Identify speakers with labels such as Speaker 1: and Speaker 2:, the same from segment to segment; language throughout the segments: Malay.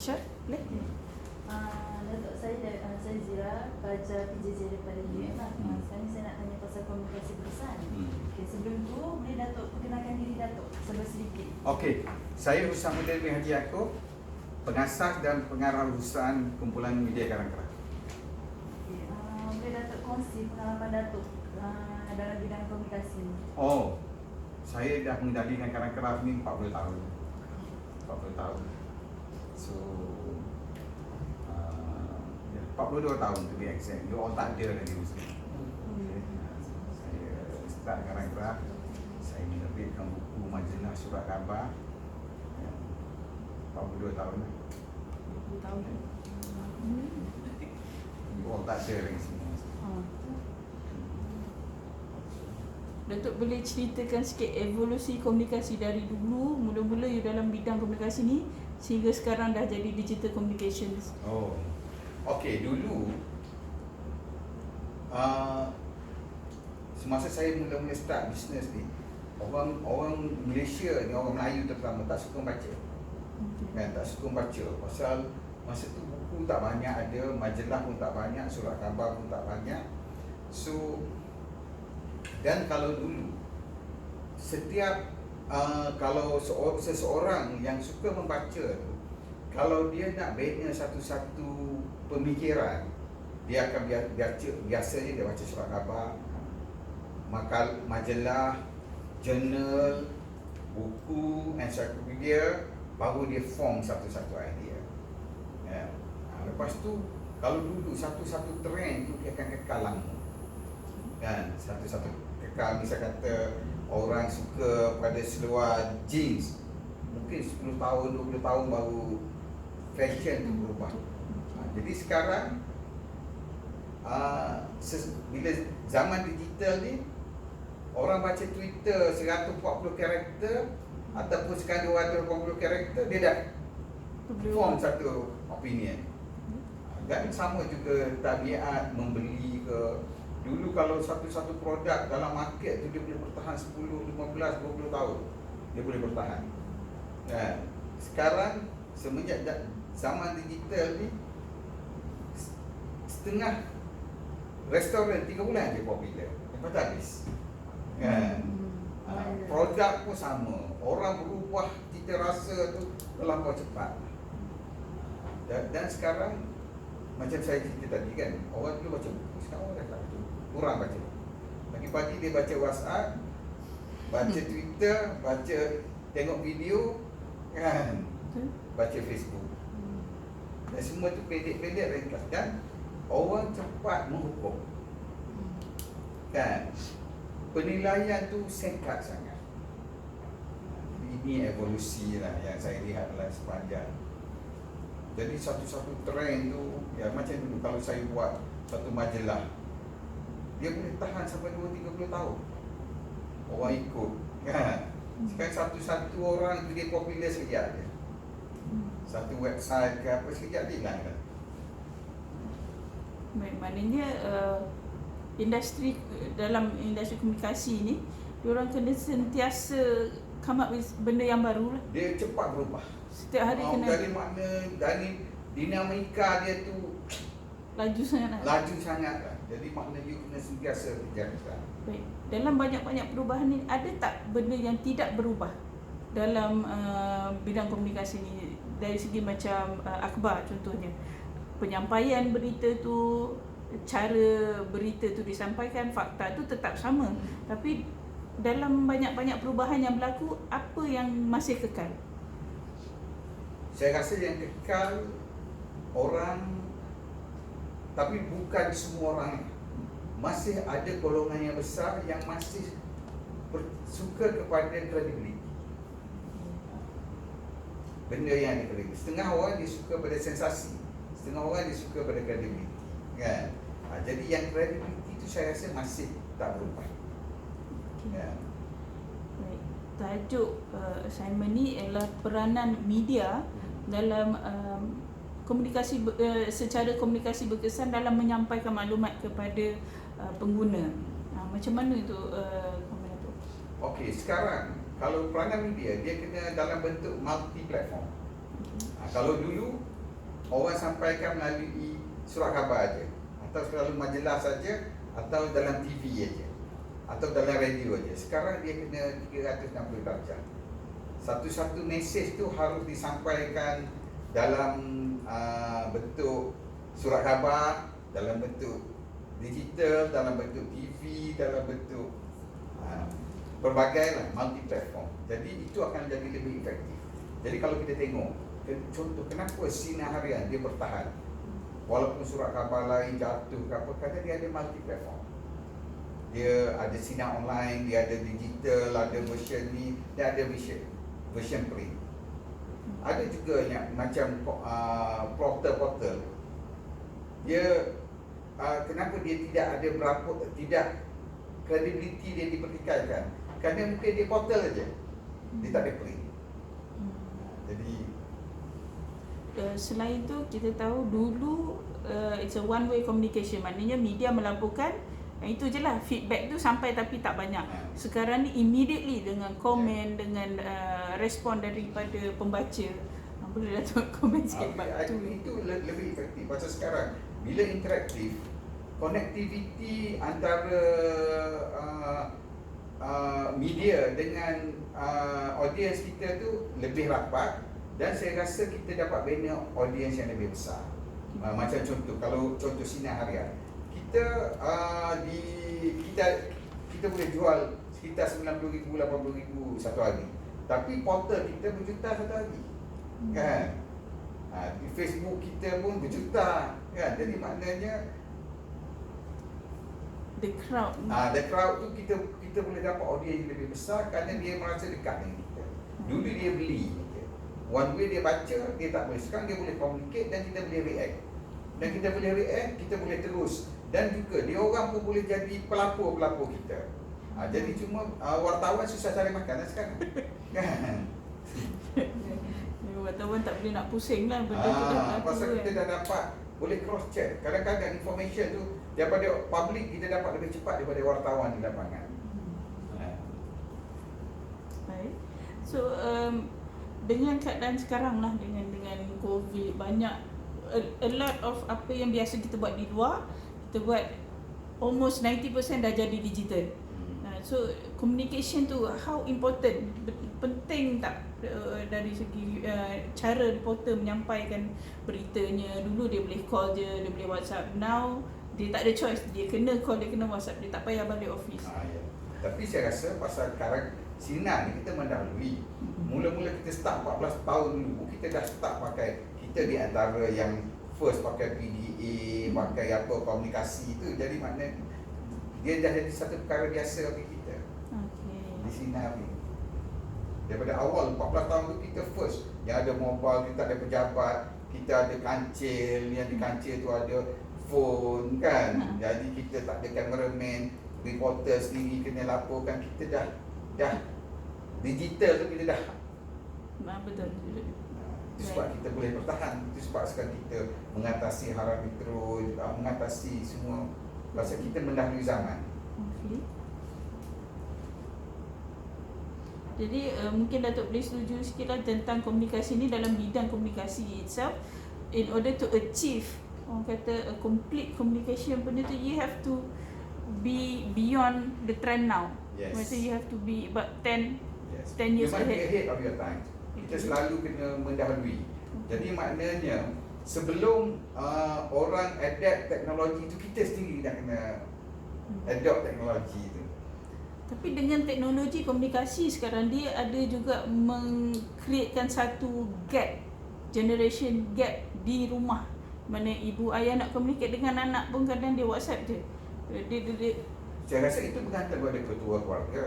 Speaker 1: Syah, boleh?
Speaker 2: Datuk, saya Zira, pelajar PJJ daripada UM lah. Sekarang saya nak tanya pasal komunikasi berkesan. Okay, sebelum tu, boleh Datuk perkenalkan diri Datuk sedikit.
Speaker 3: Okey, saya Husamuddin bin Haji Yaakob, pengasas dan pengarah urusan kumpulan media Karangkerak.
Speaker 2: Okay, boleh Datuk kongsi pengalaman Datuk dalam bidang komunikasi?
Speaker 3: Oh, saya dah mengendalikan Karangkerak ni 40 tahun. 40 tahun. So 42 tahun to be exact. You all tak ada lagi mesti. Saya start Karangkerak. Saya menerbitkan buku majalah surat khabar. 42 tahun.
Speaker 2: 20 tahun.
Speaker 3: You all tak ada lagi semua.
Speaker 1: Datuk boleh ceritakan sikit evolusi komunikasi dari dulu, mula-mula you dalam bidang komunikasi ni sehingga sekarang dah jadi digital communications.
Speaker 3: Oh, okey, dulu semasa saya mula-mula start bisnes ni, orang Malaysia ni, orang Melayu terutama tak suka baca. Kan, tak suka baca pasal masa tu buku tak banyak ada, majalah pun tak banyak, surat khabar pun tak banyak. So dan kalau dulu setiap kalau seseorang yang suka membaca tu, kalau dia nak bina satu-satu pemikiran, dia akan biasanya dia baca surat khabar, majalah, jurnal, buku, ensiklopedia, baru dia form satu-satu idea. Ya. Lepas tu kalau dulu satu-satu trend tu dia akan kekal lama. Kan, satu-satu kekal. Misal kata orang suka pada seluar jeans, mungkin 10 tahun, 20 tahun baru fashion tu berubah. Jadi sekarang bila zaman digital ni, orang baca Twitter 140 karakter ataupun sekarang 280 karakter, dia dah form satu opinion. Dan sama juga tabiat membeli ke. Dulu kalau satu-satu produk dalam market tu dia boleh bertahan 10, 15, 20 tahun. Dia boleh bertahan. Dan sekarang semenjak zaman digital ni, setengah restoran 3 bulan je popular. Lepas tu habis. Kan? Produk pun sama. Orang berubah cita rasa tu terlampau cepat. Dan sekarang macam saya cerita tadi kan, orang dulu baca buku, sekarang orang dah tak baca buku. Kurang baca. Pagi-pagi dia baca WhatsApp, baca Twitter, tengok video, kan, baca Facebook. Dan semua tu pendek-pendek ringkas. Dan orang cepat menghukum. Kan, penilaian tu singkat sangat. Ini evolusi lah yang saya lihat dalam sepanjang. Jadi satu-satu trend tu, ya macam dulu kalau saya buat satu majalah, dia boleh tahan sampai 20-30 tahun. Orang ikut, kan? Sekarang satu-satu orang tu dia popular sekejap je. Satu website ke apa sekejap dia hilang kan?
Speaker 1: Maknanya dalam industri komunikasi ni, diorang kena sentiasa come up with benda yang baru lah.
Speaker 3: Dia cepat berubah.
Speaker 1: Setiap hari kena.
Speaker 3: Dari dinamika dia tu
Speaker 1: laju sangat lah.
Speaker 3: Laju sangat lah. Jadi maknanya you kena sentiasa berjaga.
Speaker 1: Baik. Dalam banyak-banyak perubahan ni, ada tak benda yang tidak berubah dalam bidang komunikasi ni? Dari segi macam akhbar contohnya, penyampaian berita tu, cara berita tu disampaikan, fakta tu tetap sama. Tapi dalam banyak-banyak perubahan yang berlaku, apa yang masih kekal?
Speaker 3: Saya rasa yang kekal orang, tapi bukan semua orang. Masih ada golongan yang besar yang masih suka kepada credibility. Benda yang credibility. Setengah orang dia suka pada sensasi, setengah orang dia suka pada credibility. Kan? Jadi yang credibility itu saya rasa masih tak berubah. Kan?
Speaker 1: Baik. Tajuk assignment ni adalah peranan media dalam komunikasi secara komunikasi berkesan dalam menyampaikan maklumat kepada pengguna. Macam mana tu komen tu?
Speaker 3: Okey, sekarang kalau peranan media dia kena dalam bentuk multi platform. Kalau dulu orang sampaikan melalui surat khabar aja, atau selalu majalah saja, atau dalam TV aja, atau dalam radio aja. Sekarang dia kena 360 darjah. Satu-satu mesej tu harus disampaikan dalam bentuk surat khabar, dalam bentuk digital, dalam bentuk TV, dalam bentuk pelbagai lah, multi platform. Jadi itu akan jadi lebih efektif. Jadi kalau kita tengok contoh kenapa Sinar Harian dia bertahan walaupun surat khabar lain jatuh ke apa, kerana dia ada multi platform. Dia ada sinar online, dia ada digital, ada version ni, dia ada version print. Ada juga yang macam portal-portal. Dia kenapa dia tidak ada berapa, tidak kredibiliti dia dipertikaikan, kerana mungkin dia portal aja, dia tak ada print. Jadi
Speaker 1: selain tu kita tahu dulu it's a one way communication, maknanya media melaporkan itu je lah, feedback tu sampai tapi tak banyak. Sekarang ni immediately dengan komen, dengan respon daripada pembaca. Boleh Datuk komen sikit
Speaker 3: itu lebih efektif. Pasal sekarang bila interaktif, connectivity antara media dengan audience kita tu lebih rapat, dan saya rasa kita dapat bina audience yang lebih besar. Macam contoh, kalau contoh Sinar Harian, kita kita boleh jual sekitar 90,000, 80,000 satu hari, tapi portal kita berjuta satu hari, kan? Di Facebook kita pun berjuta, kan? Jadi maknanya
Speaker 1: the crowd
Speaker 3: tu kita boleh dapat audience yang lebih besar kerana dia merasa dekat dengan kita. Dulu dia beli, one way dia baca, dia tak boleh. Sekarang dia boleh communicate dan kita boleh react. Dan kita boleh react, kita boleh terus. Dan juga dia orang pun boleh jadi pelapor-pelapor kita. Jadi cuma wartawan susah cari makan sekarang. Kan?
Speaker 1: Wartawan tak boleh nak pusing lah benda tu dah berlaku.
Speaker 3: Pasal kita dah dapat boleh cross check. Kadang-kadang information tu daripada public kita dapat lebih cepat daripada wartawan di lapangan.
Speaker 1: Baik. So dengan keadaan sekarang lah, dengan COVID, banyak a lot of apa yang biasa kita buat di luar, kita buat almost 90% dah jadi digital. So communication tu how important, penting tak dari segi cara reporter menyampaikan beritanya. Dulu dia boleh call je, dia boleh WhatsApp. Now dia tak ada choice, dia kena call, dia kena WhatsApp, dia tak payah balik office.
Speaker 3: Ya. Tapi saya rasa pasal sekarang Sinar ni kita mendahului. Mula-mula kita start 14 tahun dulu, kita dah start pakai, kita di antara yang first pakai PDA, pakai apa komunikasi tu. Jadi maknanya dia dah jadi satu perkara biasa bagi kita. Di Sinar ni. Daripada awal 14 tahun tu kita first yang ada mobile, kita ada pejabat, kita ada kancil, yang di kancil tu ada phone, kan. Jadi kita tak ada cameraman, reporter sendiri kena laporkan. Kita dah digital tu, kita dah
Speaker 1: betul.
Speaker 3: Itu sebab kita boleh bertahan. Itu sebab sekarang kita mengatasi harap metro, mengatasi semua, pasal kita mendahului zaman.
Speaker 1: Okay. Jadi mungkin Datuk boleh setuju sikit lah tentang komunikasi ni, dalam bidang komunikasi itself. In order to achieve, orang kata a complete communication, benda tu you have to be beyond the trend now.
Speaker 3: Yes.
Speaker 1: Maksudnya you have to be about 10
Speaker 3: Yes.
Speaker 1: 10 years
Speaker 3: Memang
Speaker 1: ahead.
Speaker 3: ahead of your time. Kita selalu kena mendahului. Jadi maknanya sebelum orang adapt teknologi tu, kita sendiri dah kena adopt teknologi tu.
Speaker 1: Tapi dengan teknologi komunikasi sekarang, dia ada juga meng-createkan satu gap, generation gap di rumah. Mana ibu ayah nak communicate dengan anak pun kadang dia WhatsApp je. Dia
Speaker 3: Saya rasa itu bergantung pada ketua keluarga.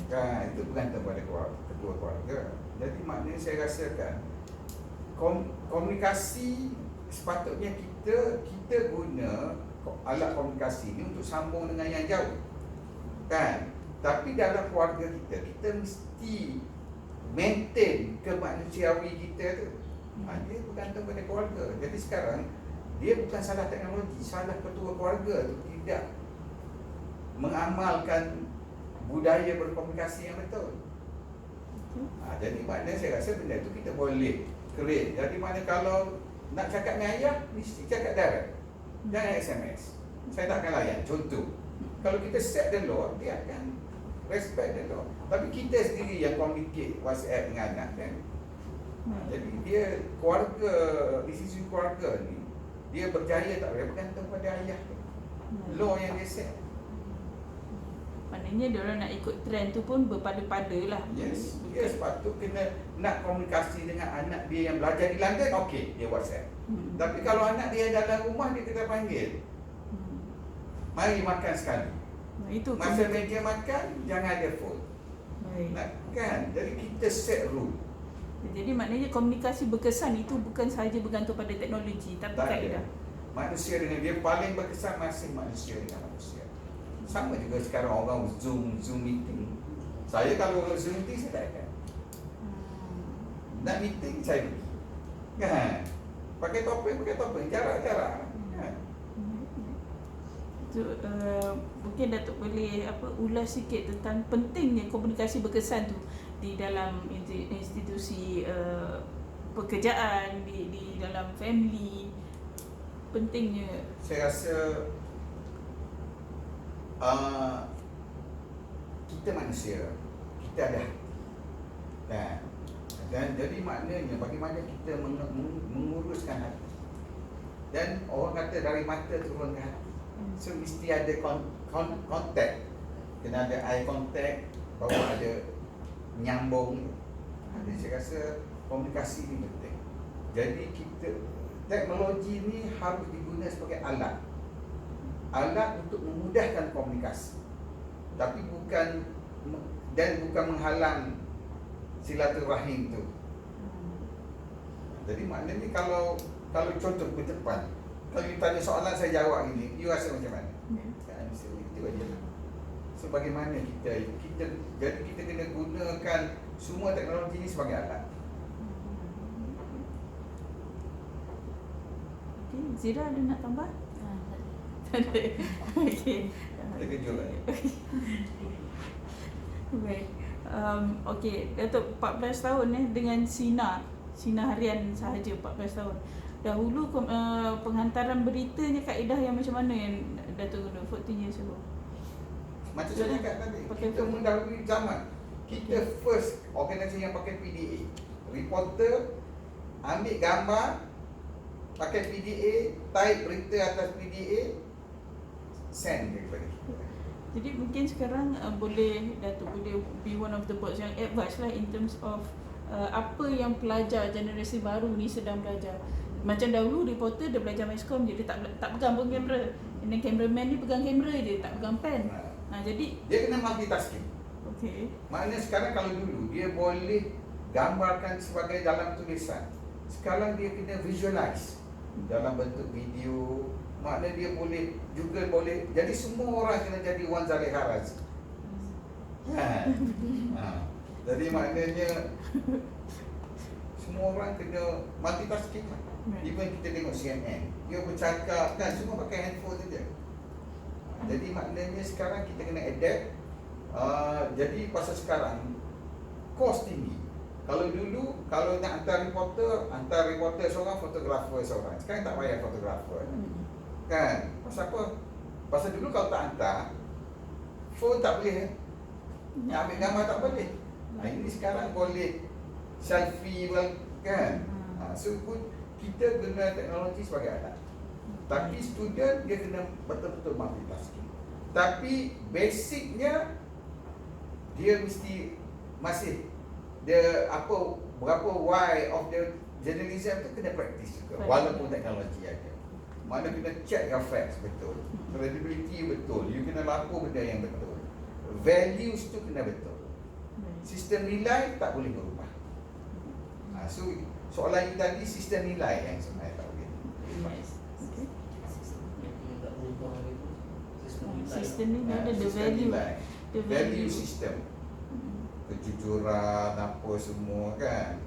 Speaker 3: Kan, itu bergantung pada ketua keluarga. Jadi maknanya saya rasakan komunikasi sepatutnya kita guna alat komunikasi ni untuk sambung dengan yang jauh. Kan? Tapi dalam keluarga kita mesti maintain kemanusiawi kita tu. Dia bergantung pada keluarga. Jadi sekarang dia bukan salah teknologi, salah ketua keluarga tu tidak mengamalkan budaya berkomunikasi yang betul. Jadi maknanya saya rasa benda tu kita boleh create. Jadi maknanya kalau Nak cakap dengan ayah, mesti cakap direct. Jangan SMS. Saya tak akan layan. Contoh, kalau kita set the law, dia akan respect the law. Tapi kita sendiri yang communicate WhatsApp dengan anak kan. Jadi dia keluarga, institusi keluarga ni, dia berjaya tak boleh bergantung pada ayah. Law yang dia set.
Speaker 1: Maknanya dia orang nak ikut trend tu pun berpada-pada lah.
Speaker 3: Yes, dia sepatut kena nak komunikasi dengan anak dia yang belajar di London, okey, dia WhatsApp. Tapi kalau anak dia dalam rumah, dia kena panggil. Mari makan sekali.
Speaker 1: Itu
Speaker 3: Masa meja makan, jangan ada phone.
Speaker 1: Baik.
Speaker 3: Nak, kan? Jadi kita set rule.
Speaker 1: Jadi maknanya komunikasi berkesan itu bukan sahaja bergantung pada teknologi, tapi
Speaker 3: Tak ada.
Speaker 1: kaedah.
Speaker 3: Manusia dengan dia paling berkesan masih manusia dengan manusia. Sama juga sekarang orang Zoom meeting. Saya kalau Zoom meeting saya tak akan. Nak meeting saya pergi. Kan? Pakai topeng, jarak-jarak. Kan?
Speaker 1: So, mungkin Datuk boleh ulas sikit tentang pentingnya komunikasi berkesan tu di dalam institusi pekerjaan, di dalam family. Pentingnya.
Speaker 3: Saya rasa kita manusia, kita ada hati. Dan jadi maknanya bagaimana kita menguruskan hati. Dan orang kata dari mata turun ke hati. So mesti ada contact. Kena ada eye contact, baru ada nyambung. Jadi saya rasa komunikasi ni penting. Jadi teknologi ni harus digunakan sebagai alat untuk memudahkan komunikasi, tapi bukan menghalang silaturahim tu. Jadi maknanya kalau contoh ke depan, kalau you tanya soalan saya jawab ini, you rasa macam mana? Kan itu aja. So bagaimana kita jadi kita kena gunakan semua teknologi ini sebagai alat.
Speaker 1: Okay, Zira ada nak tambah?
Speaker 2: Tak ada.
Speaker 1: Okey.
Speaker 3: Terkejut lah.
Speaker 1: Baik. Okey, Datuk 14 tahun dengan Sina harian sahaja 14 tahun. Dahulu penghantaran beritanya kaedah yang macam mana yang Datuk guna 14 years ago?
Speaker 3: Macam saya cakap tadi, kita mendahului zaman. Kita first organisasi yang pakai PDA. Reporter ambil gambar, pakai PDA, type berita atas PDA, send kepada kita.
Speaker 1: Jadi mungkin sekarang Datuk boleh be one of the boards yang advance lah in terms of apa yang pelajar generasi baru ni sedang belajar. Macam dahulu reporter dia belajar mascom je, dia tak pegang pun kamera. Dan cameraman ni pegang kamera je, tak pegang pen. Jadi
Speaker 3: dia kena multitasking.
Speaker 1: okey.
Speaker 3: Maknanya sekarang kalau dulu dia boleh gambarkan sebagai dalam tulisan. Sekarang dia kena visualize dalam bentuk video. Maknanya dia boleh. Jadi semua orang kena jadi Wan Zaliha Razi. Jadi maknanya semua orang kena multitasking lah. Even kita tengok CNN, dia bercakap kan semua pakai handphone saja. Jadi maknanya sekarang kita kena adapt. Jadi pasal sekarang kos tinggi. Kalau dulu kalau nak hantar reporter seorang, fotografer seorang. Sekarang tak payah fotografer. Kan? Pasal apa? Pasal dulu kalau tak hantar, phone tak boleh. Ambil gambar tak boleh. Ini sekarang boleh selfie kan? So kita guna teknologi sebagai alat. Tapi student dia kena betul-betul multitasking. Tapi basicnya dia mesti masih berapa why of the journalism tu kena practice juga. Walaupun teknologi ada. Mana kena check your facts betul. Credibility betul. You kena lapor benda yang betul. Values tu kena betul. Sistem nilai tak boleh berubah. So soalan ini tadi sistem nilai yang sebenarnya tak boleh berubah.
Speaker 1: Okay. Sistem ni ada the
Speaker 3: value system. Kejujuran apa semua kan.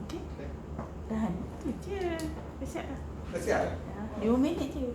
Speaker 1: Okey. Tahan. Itu je. Dah siap dah.
Speaker 3: Dah siap?
Speaker 1: 5 minit je.